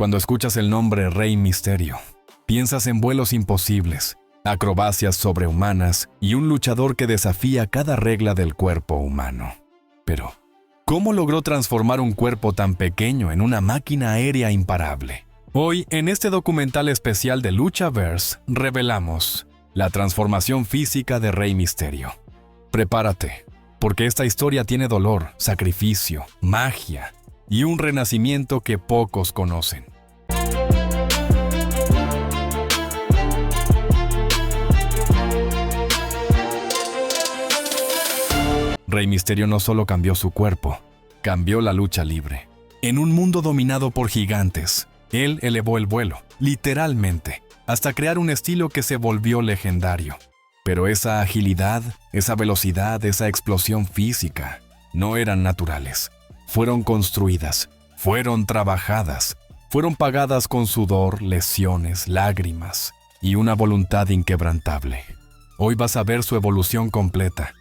Cuando escuchas el nombre Rey Mysterio, piensas en vuelos imposibles, acrobacias sobrehumanas y un luchador que desafía cada regla del cuerpo humano. Pero, ¿cómo logró transformar un cuerpo tan pequeño en una máquina aérea imparable? Hoy, en este documental especial de Luchaverse, revelamos la transformación física de Rey Mysterio. Prepárate, porque esta historia tiene dolor, sacrificio, magia y un renacimiento que pocos conocen. Rey Mysterio no solo cambió su cuerpo, cambió la lucha libre. En un mundo dominado por gigantes, él elevó el vuelo, literalmente, hasta crear un estilo que se volvió legendario. Pero esa agilidad, esa velocidad, esa explosión física, no eran naturales. Fueron construidas, fueron trabajadas, fueron pagadas con sudor, lesiones, lágrimas y una voluntad inquebrantable. Hoy vas a ver su evolución completa.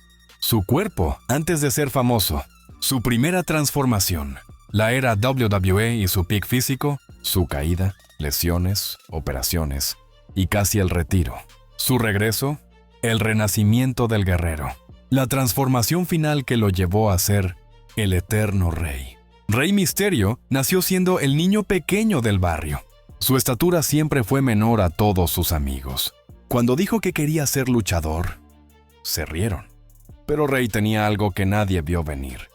Su cuerpo antes de ser famoso, su primera transformación, la era WWE y su peak físico, su caída, lesiones, operaciones y casi el retiro. Su regreso, el renacimiento del guerrero, la transformación final que lo llevó a ser el eterno rey. Rey Mysterio nació siendo el niño pequeño del barrio. Su estatura siempre fue menor a todos sus amigos. Cuando dijo que quería ser luchador, se rieron. Pero Rey tenía algo que nadie vio venir.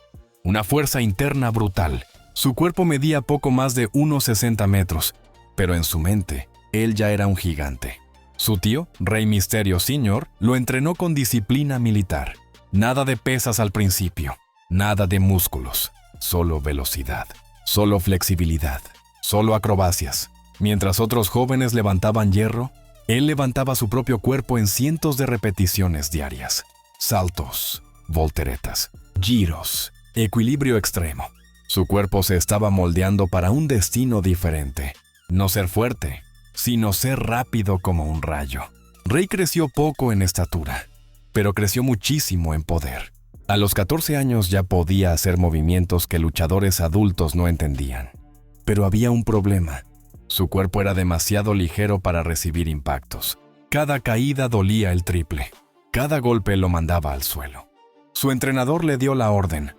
Una fuerza interna brutal. Su cuerpo medía poco más de unos 60 metros, pero en su mente, él ya era un gigante. Su tío, Rey Mysterio Sr., lo entrenó con disciplina militar. Nada de pesas al principio, nada de músculos, solo velocidad, solo flexibilidad, solo acrobacias. Mientras otros jóvenes levantaban hierro, él levantaba su propio cuerpo en cientos de repeticiones diarias. Saltos, volteretas, giros, equilibrio extremo. Su cuerpo se estaba moldeando para un destino diferente. No ser fuerte, sino ser rápido como un rayo. Rey creció poco en estatura, pero creció muchísimo en poder. A los 14 años ya podía hacer movimientos que luchadores adultos no entendían. Pero había un problema. Su cuerpo era demasiado ligero para recibir impactos. Cada caída dolía el triple. Cada golpe lo mandaba al suelo. Su entrenador le dio la orden: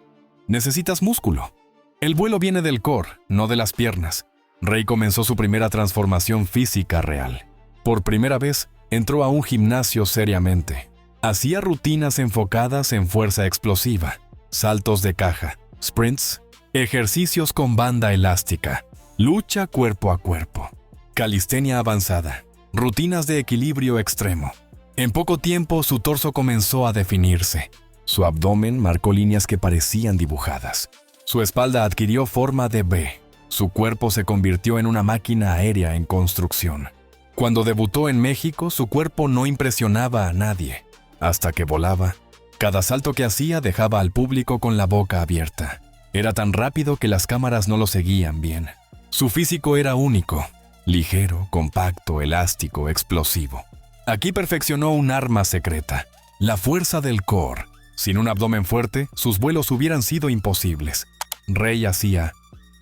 necesitas músculo. El vuelo viene del core, no de las piernas. Rey comenzó su primera transformación física real. Por primera vez, entró a un gimnasio seriamente. Hacía rutinas enfocadas en fuerza explosiva, saltos de caja, sprints, ejercicios con banda elástica, lucha cuerpo a cuerpo, calistenia avanzada, rutinas de equilibrio extremo. En poco tiempo, su torso comenzó a definirse. Su abdomen marcó líneas que parecían dibujadas. Su espalda adquirió forma de V. Su cuerpo se convirtió en una máquina aérea en construcción. Cuando debutó en México, su cuerpo no impresionaba a nadie. Hasta que volaba, cada salto que hacía dejaba al público con la boca abierta. Era tan rápido que las cámaras no lo seguían bien. Su físico era único, ligero, compacto, elástico, explosivo. Aquí perfeccionó un arma secreta, la fuerza del core. Sin un abdomen fuerte, sus vuelos hubieran sido imposibles. Rey hacía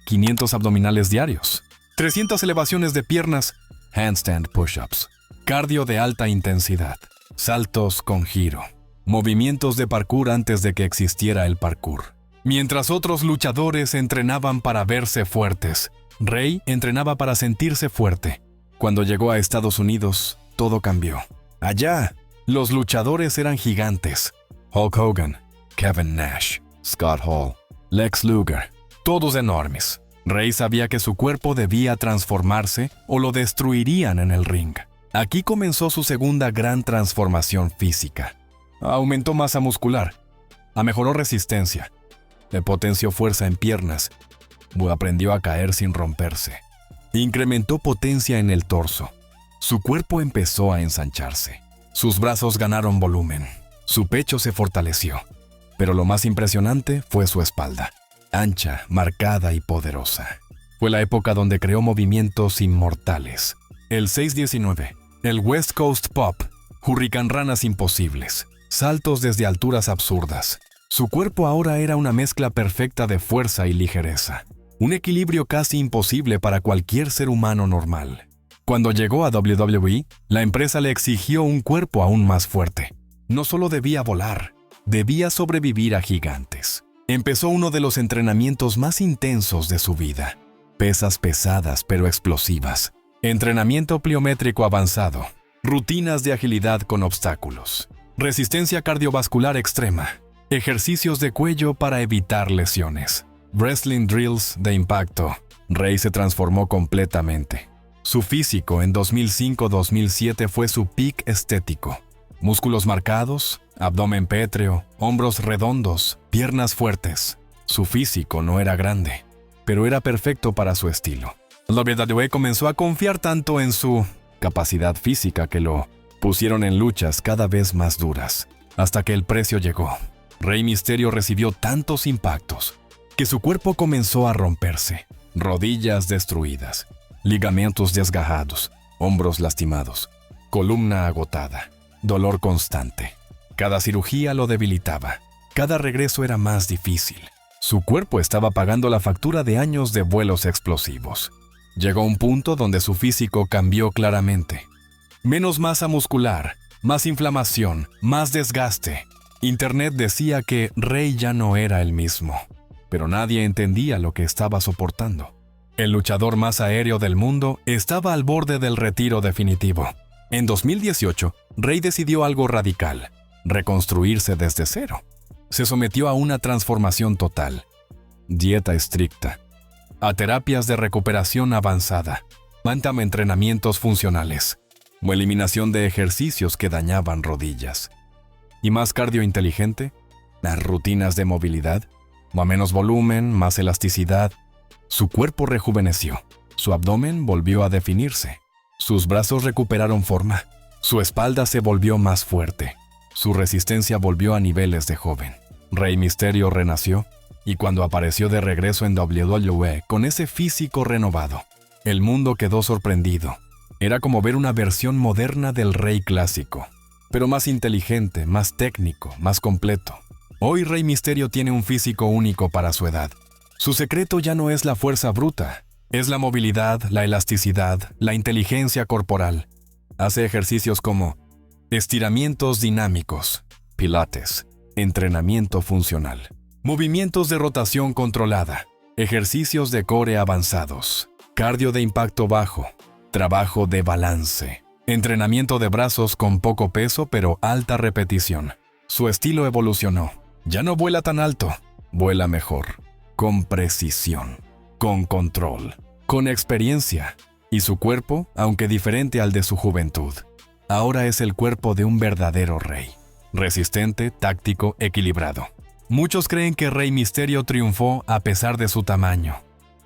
500 abdominales diarios, 300 elevaciones de piernas, handstand push-ups, cardio de alta intensidad, saltos con giro, movimientos de parkour antes de que existiera el parkour. Mientras otros luchadores entrenaban para verse fuertes, Rey entrenaba para sentirse fuerte. Cuando llegó a Estados Unidos, todo cambió. Allá, los luchadores eran gigantes. Hulk Hogan, Kevin Nash, Scott Hall, Lex Luger, todos enormes. Rey sabía que su cuerpo debía transformarse o lo destruirían en el ring. Aquí comenzó su segunda gran transformación física. Aumentó masa muscular, mejoró resistencia, le potenció fuerza en piernas, aprendió a caer sin romperse. Incrementó potencia en el torso. Su cuerpo empezó a ensancharse. Sus brazos ganaron volumen. Su pecho se fortaleció. Pero lo más impresionante fue su espalda, ancha, marcada y poderosa. Fue la época donde creó movimientos inmortales. El 619, el West Coast Pop, hurricanranas imposibles, saltos desde alturas absurdas. Su cuerpo ahora era una mezcla perfecta de fuerza y ligereza. un equilibrio casi imposible para cualquier ser humano normal. Cuando llegó a WWE, la empresa le exigió un cuerpo aún más fuerte. No solo debía volar, debía sobrevivir a gigantes. Empezó uno de los entrenamientos más intensos de su vida. Pesas pesadas pero explosivas, entrenamiento pliométrico avanzado, rutinas de agilidad con obstáculos, resistencia cardiovascular extrema, ejercicios de cuello para evitar lesiones, wrestling drills de impacto. Rey se transformó completamente. Su físico en 2005-2007 fue su peak estético. Músculos marcados, abdomen pétreo, hombros redondos, piernas fuertes. Su físico no era grande, pero era perfecto para su estilo. WWE comenzó a confiar tanto en su capacidad física que lo pusieron en luchas cada vez más duras, hasta que el precio llegó. Rey Mysterio recibió tantos impactos que su cuerpo comenzó a romperse. Rodillas destruidas, ligamentos desgajados, hombros lastimados, columna agotada, dolor constante. Cada cirugía lo debilitaba. Cada regreso era más difícil. Su cuerpo estaba pagando la factura de años de vuelos explosivos. Llegó un punto donde su físico cambió claramente. Menos masa muscular, más inflamación, más desgaste. Internet decía que Rey ya no era el mismo, pero nadie entendía lo que estaba soportando. El luchador más aéreo del mundo estaba al borde del retiro definitivo. En 2018, Rey decidió algo radical: reconstruirse desde cero. Se sometió a una transformación total. Dieta estricta, a terapias de recuperación avanzada, entrenamientos funcionales, o eliminación de ejercicios que dañaban rodillas. Y más cardio inteligente, las rutinas de movilidad, a menos volumen, más elasticidad. Su cuerpo rejuveneció, su abdomen volvió a definirse, sus brazos recuperaron forma, su espalda se volvió más fuerte, su resistencia volvió a niveles de joven. Rey Mysterio renació, y cuando apareció de regreso en WWE con ese físico renovado, el mundo quedó sorprendido. Era como ver una versión moderna del Rey clásico, pero más inteligente, más técnico, más completo. Hoy Rey Mysterio tiene un físico único para su edad. Su secreto ya no es la fuerza bruta, es la movilidad, la elasticidad, la inteligencia corporal. Hace ejercicios como estiramientos dinámicos, pilates, entrenamiento funcional, movimientos de rotación controlada, ejercicios de core avanzados, cardio de impacto bajo, trabajo de balance, entrenamiento de brazos con poco peso pero alta repetición. Su estilo evolucionó. Ya no vuela tan alto, vuela mejor, con precisión, con control, con experiencia. Y su cuerpo, aunque diferente al de su juventud, ahora es el cuerpo de un verdadero rey. Resistente, táctico, equilibrado. Muchos creen que Rey Mysterio triunfó a pesar de su tamaño,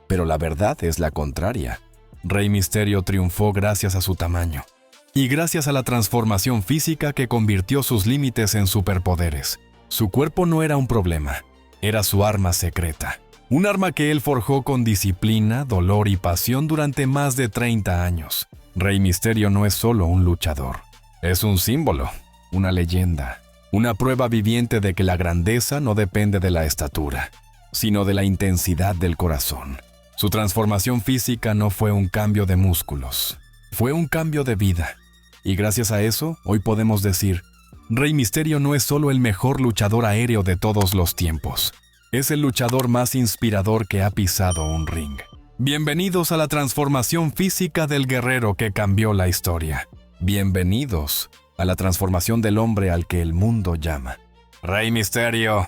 pero la verdad es la contraria. Rey Mysterio triunfó gracias a su tamaño y gracias a la transformación física que convirtió sus límites en superpoderes. Su cuerpo no era un problema, era su arma secreta. Un arma que él forjó con disciplina, dolor y pasión durante más de 30 años. Rey Mysterio no es solo un luchador, es un símbolo, una leyenda, una prueba viviente de que la grandeza no depende de la estatura, sino de la intensidad del corazón. Su transformación física no fue un cambio de músculos, fue un cambio de vida. Y gracias a eso, hoy podemos decir, Rey Mysterio no es solo el mejor luchador aéreo de todos los tiempos, es el luchador más inspirador que ha pisado un ring. Bienvenidos a la transformación física del guerrero que cambió la historia. Bienvenidos a la transformación del hombre al que el mundo llama Rey Mysterio.